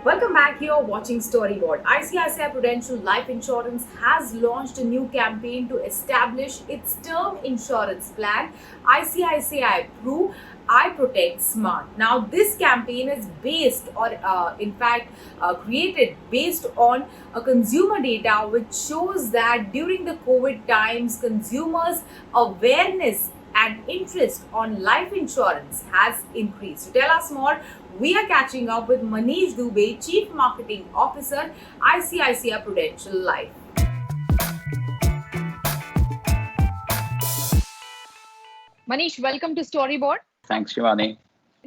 Welcome back. Here watching Storyboard. ICICI Prudential Life Insurance has launched a new campaign to establish its term insurance plan, ICICI Pru I Protect Smart. Now, this campaign is based or, created based on a consumer data which shows that during the COVID times, consumers' awareness and interest on life insurance has increased. To tell us more, we are catching up with Manish Dubey, Chief Marketing Officer, ICICI Prudential Life. Manish, welcome to Storyboard. Thanks, Shivani.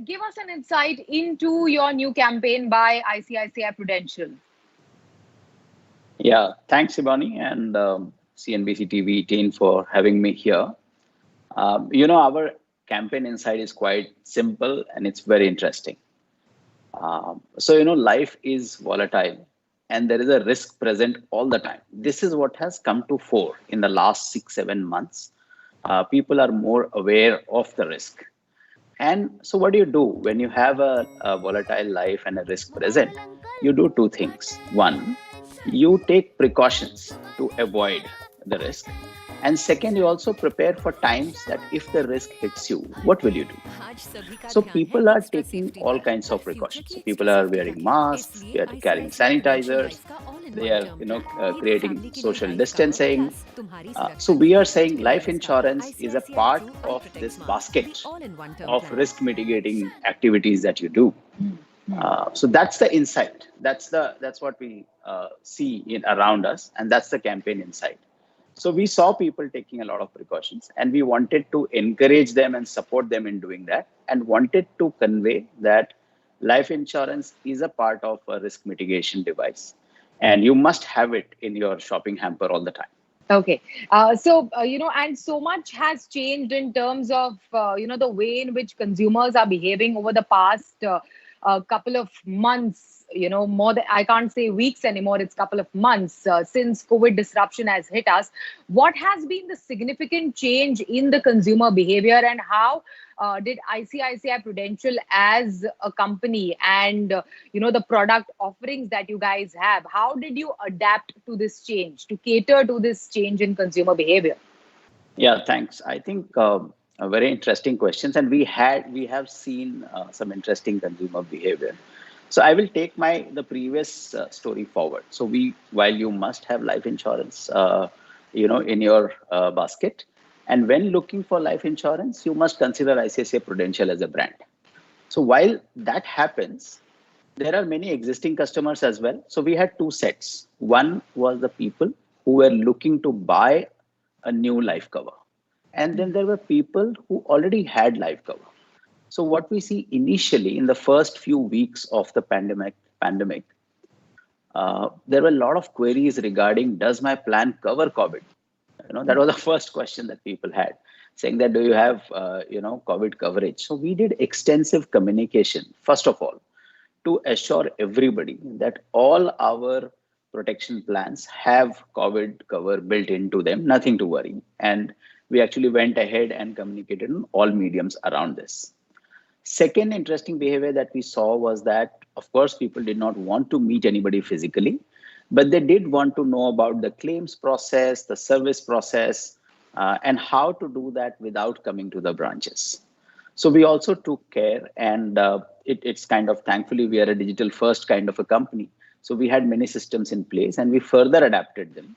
Give us an insight into your new campaign by ICICI Prudential. Yeah, thanks, Shivani and CNBC TV team for having me here. Our campaign inside is quite simple and it's very interesting. Life is volatile and there is a risk present all the time. This is what has come to fore in the last 6-7 months. People are more aware of the risk. And so what do you do when you have a volatile life and a risk present? You do two things. One, you take precautions to avoid the risk. And second, you also prepare for times that if the risk hits you, what will you do? So people are taking all kinds of precautions. So people are wearing masks, they are carrying sanitizers, they are creating social distancing. So we are saying life insurance is a part of this basket of risk mitigating activities that you do. So that's the insight. That's what we see around us, and that's the campaign insight. So we saw people taking a lot of precautions, and we wanted to encourage them and support them in doing that, and wanted to convey that life insurance is a part of a risk mitigation device, and you must have it in your shopping hamper all the time. Okay. And so much has changed in terms of, the way in which consumers are behaving over the past couple of months, more than, I can't say weeks anymore, it's couple of months since COVID disruption has hit us. What has been the significant change in the consumer behavior, and how did ICICI Prudential as a company and, the product offerings that you guys have, how did you adapt to this change, to cater to this change in consumer behavior? Yeah, thanks. I think a very interesting questions, and we have seen some interesting consumer behavior. So I will take the previous story forward. So while you must have life insurance, in your basket, and when looking for life insurance, you must consider ICICI Prudential as a brand. So while that happens, there are many existing customers as well. So we had two sets. One was the people who were looking to buy a new life cover. And then there were people who already had life cover. So what we see initially in the first few weeks of the pandemic, there were a lot of queries regarding, does my plan cover COVID? That was the first question that people had, saying that, do you have, COVID coverage? So we did extensive communication, first of all, to assure everybody that all our protection plans have COVID cover built into them, nothing to worry. And we actually went ahead and communicated on all mediums around this. Second interesting behavior that we saw was that, of course, people did not want to meet anybody physically, but they did want to know about the claims process, the service process, and how to do that without coming to the branches. So we also took care, and it's kind of, thankfully, we are a digital first kind of a company. So we had many systems in place, and we further adapted them.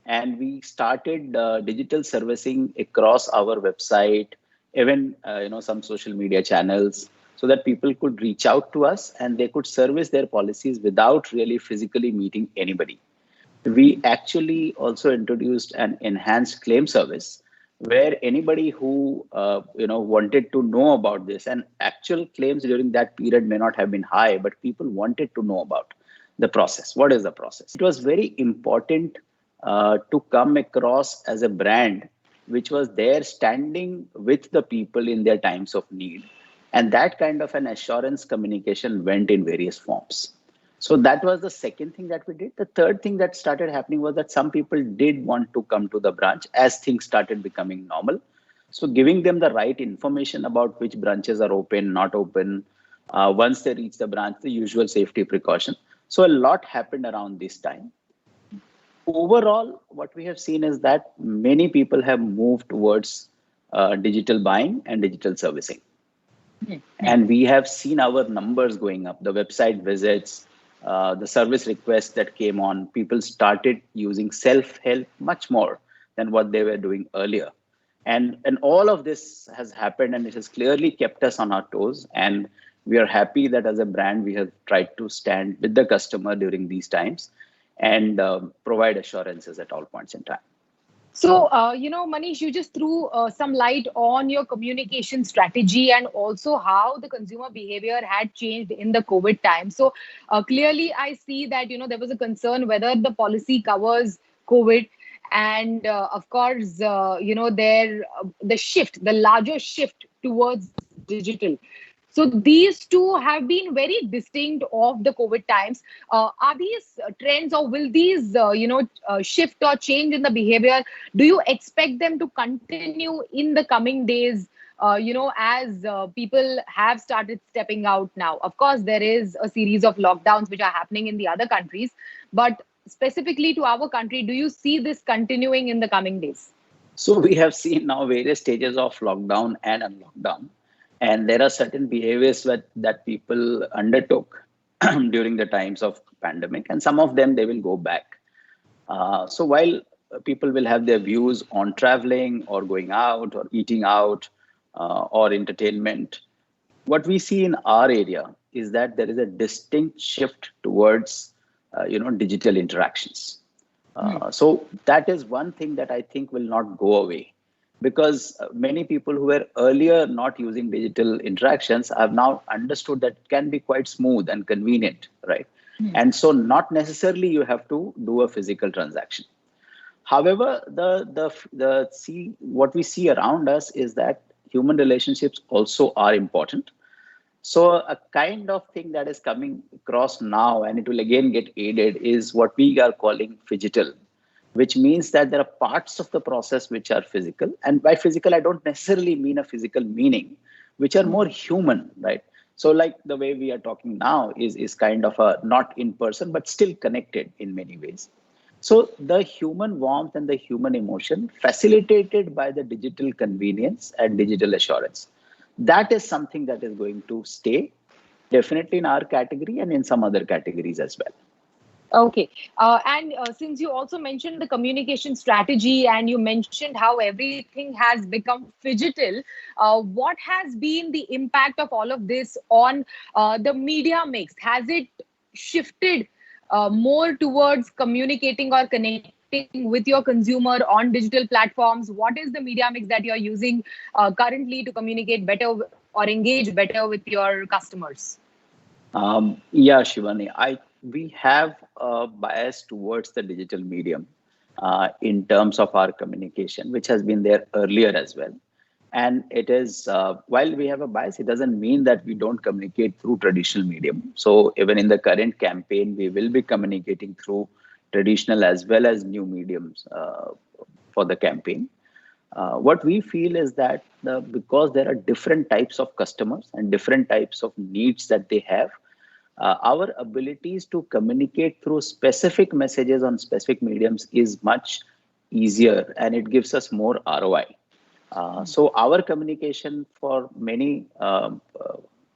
And we started digital servicing across our website, even some social media channels, so that people could reach out to us and they could service their policies without really physically meeting anybody. We actually also introduced an enhanced claim service where anybody who wanted to know about this, and actual claims during that period may not have been high, but people wanted to know about the process. What is the process? It was very important to come across as a brand which was there standing with the people in their times of need. And that kind of an assurance communication went in various forms. So that was the second thing that we did. The third thing that started happening was that some people did want to come to the branch as things started becoming normal. So giving them the right information about which branches are open, not open, Once they reach the branch, the usual safety precaution. So a lot happened around this time. Overall, what we have seen is that many people have moved towards digital buying and digital servicing. And we have seen our numbers going up, the website visits, the service requests that came on. People started using self-help much more than what they were doing earlier. And all of this has happened, and it has clearly kept us on our toes. And we are happy that as a brand, we have tried to stand with the customer during these times and provide assurances at all points in time. So, Manish, you just threw some light on your communication strategy and also how the consumer behavior had changed in the COVID time. So, clearly, I see that, there was a concern whether the policy covers COVID. And of course, the larger shift towards digital. So these two have been very distinct of the COVID times. Are these trends, or will these, shift or change in the behavior? Do you expect them to continue in the coming days? As people have started stepping out now. Of course, there is a series of lockdowns which are happening in the other countries, but specifically to our country, do you see this continuing in the coming days? So we have seen now various stages of lockdown and unlockdown. And there are certain behaviors that people undertook during the times of pandemic, and some of them they will go back. So while people will have their views on traveling or going out or eating out or entertainment, what we see in our area is that there is a distinct shift towards digital interactions. So that is one thing that I think will not go away, because many people who were earlier not using digital interactions have now understood that it can be quite smooth and convenient, right? And so not necessarily you have to do a physical transaction. However, what we see around us is that human relationships also are important. So a kind of thing that is coming across now, and it will again get aided, is what we are calling phygital, which means that there are parts of the process which are physical. And by physical, I don't necessarily mean a physical meaning, which are more human, right? So like the way we are talking now is kind of a not in person, but still connected in many ways. So the human warmth and the human emotion facilitated by the digital convenience and digital assurance, that is something that is going to stay definitely in our category and in some other categories as well. Okay. And since you also mentioned the communication strategy and you mentioned how everything has become phygital, what has been the impact of all of this on the media mix? Has it shifted more towards communicating or connecting with your consumer on digital platforms? What is the media mix that you're using currently to communicate better or engage better with your customers? Yeah, Shivani, we have a bias towards the digital medium in terms of our communication, which has been there earlier as well. And it is, while we have a bias, it doesn't mean that we don't communicate through traditional medium. So even in the current campaign, we will be communicating through traditional as well as new mediums for the campaign. What we feel is that because there are different types of customers and different types of needs that they have, our abilities to communicate through specific messages on specific mediums is much easier, and it gives us more ROI. So our communication for many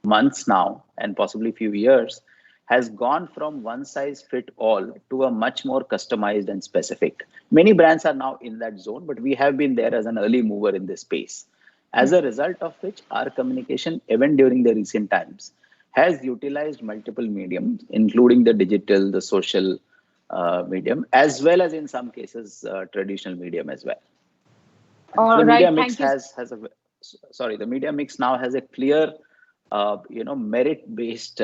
months now, and possibly few years, has gone from one size fit all to a much more customized and specific. Many brands are now in that zone, but we have been there as an early mover in this space. As a result of which, our communication, even during the recent times, has utilized multiple mediums, including the digital, the social medium, as well as in some cases, traditional medium as well. All the right, media mix the media mix now has a clear, merit-based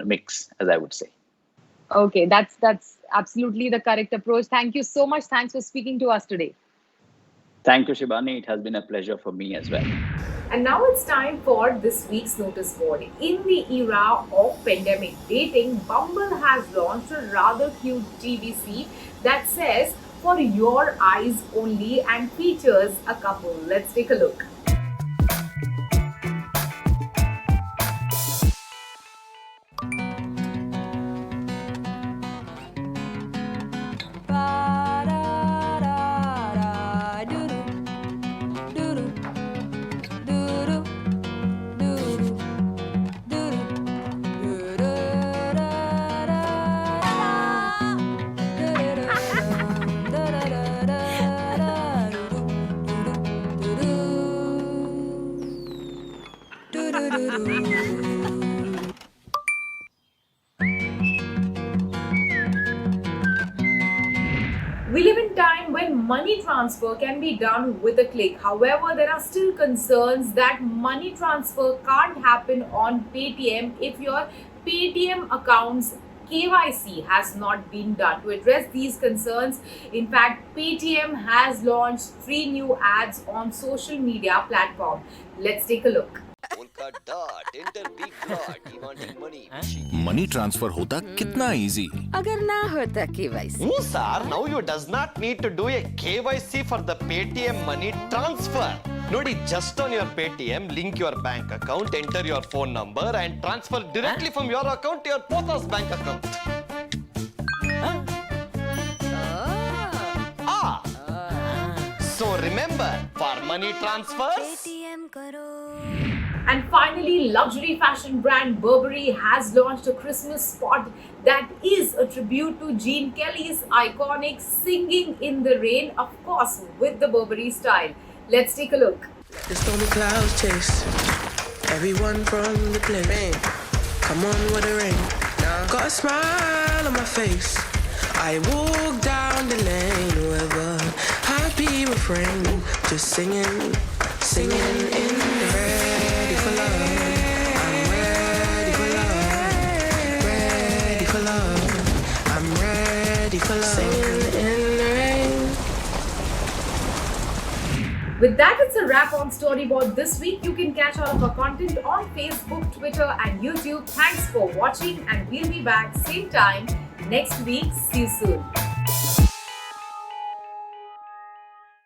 mix, as I would say. Okay, that's absolutely the correct approach. Thank you so much. Thanks for speaking to us today. Thank you, Shibani. It has been a pleasure for me as well. And now it's time for this week's notice board. In the era of pandemic dating, Bumble has launched a rather cute GVC that says, "For your eyes only," and features a couple. Let's take a look. We live in time when money transfer can be done with a click. However, there are still concerns that money transfer can't happen on Paytm if your Paytm account's KYC has not been done. To address these concerns, in fact, Paytm has launched 3 new ads on social media platform. Let's take a look. Money transfer होता कितना easy अगर ना होता KYC. No, sir. Now you does not need to do a KYC for the Paytm money transfer. Nodi, just on your Paytm, link your bank account, enter your phone number, and transfer directly from your account to your Pota's bank account. So remember, for money transfers, And finally, luxury fashion brand Burberry has launched a Christmas spot that is a tribute to Gene Kelly's iconic Singing in the Rain, of course, with the Burberry style. Let's take a look. The stormy clouds chase everyone from the plane. Come on with the rain. Got a smile on my face. I walk down the lane with a happy refrain, just singing, singing in the ready for love. I'm ready for love. Ready for love. I'm ready for love. Singing in the rain. With that, it's a wrap on Storyboard this week. You can catch all of our content on Facebook, Twitter, and YouTube. Thanks for watching, and we'll be back same time next week. See you soon.